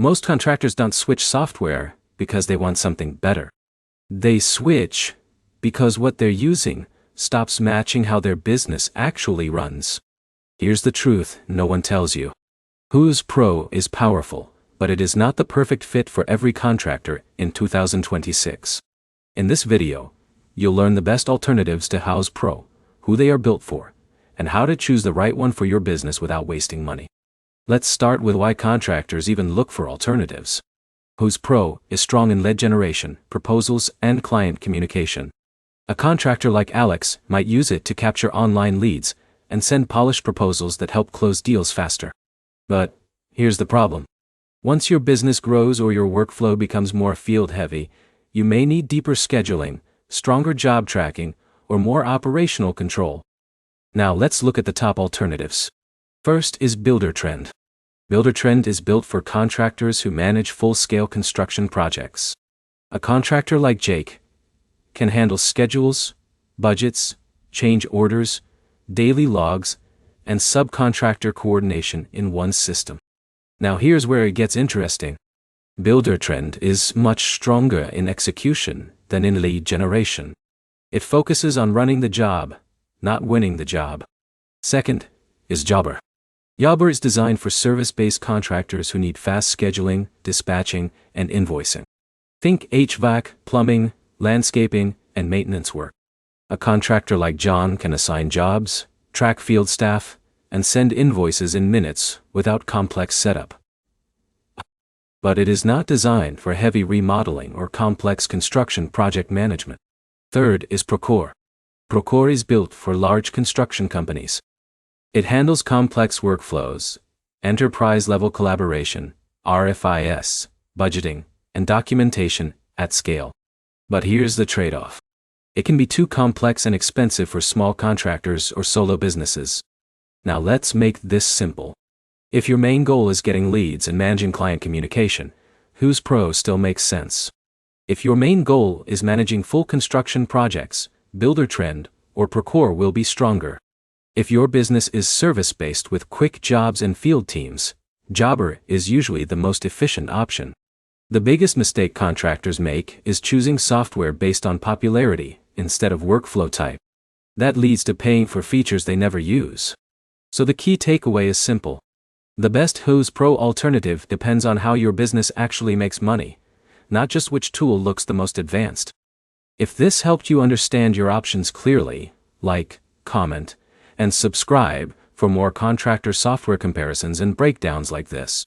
Most contractors don't switch software because they want something better. They switch because what they're using stops matching how their business actually runs. Here's the truth no one tells you. Houzz Pro is powerful, but it is not the perfect fit for every contractor in 2026. In this video, you'll learn the best alternatives to Houzz Pro, who they are built for, and how to choose the right one for your business without wasting money. Let's start with why contractors even look for alternatives. Houzz Pro is strong in lead generation, proposals, and client communication. A contractor like Alex might use it to capture online leads and send polished proposals that help close deals faster. But here's the problem. Once your business grows or your workflow becomes more field-heavy, you may need deeper scheduling, stronger job tracking, or more operational control. Now let's look at the top alternatives. First is Buildertrend. Buildertrend is built for contractors who manage full-scale construction projects. A contractor like Jake can handle schedules, budgets, change orders, daily logs, and subcontractor coordination in one system. Now here's where it gets interesting. Buildertrend is much stronger in execution than in lead generation. It focuses on running the job, not winning the job. Second is Jobber. Jobber is designed for service-based contractors who need fast scheduling, dispatching, and invoicing. Think HVAC, plumbing, landscaping, and maintenance work. A contractor like John can assign jobs, track field staff, and send invoices in minutes without complex setup. But it is not designed for heavy remodeling or complex construction project management. Third is Procore. Procore is built for large construction companies. It handles complex workflows, enterprise-level collaboration, RFIS, budgeting, and documentation at scale. But here's the trade-off. It can be too complex and expensive for small contractors or solo businesses. Now let's make this simple. If your main goal is getting leads and managing client communication, Houzz Pro still makes sense. If your main goal is managing full construction projects, Buildertrend or Procore will be stronger. If your business is service-based with quick jobs and field teams, Jobber is usually the most efficient option. The biggest mistake contractors make is choosing software based on popularity instead of workflow type. That leads to paying for features they never use. So the key takeaway is simple. The best Houzz Pro alternative depends on how your business actually makes money, not just which tool looks the most advanced. If this helped you understand your options clearly, like, comment, and subscribe for more contractor software comparisons and breakdowns like this.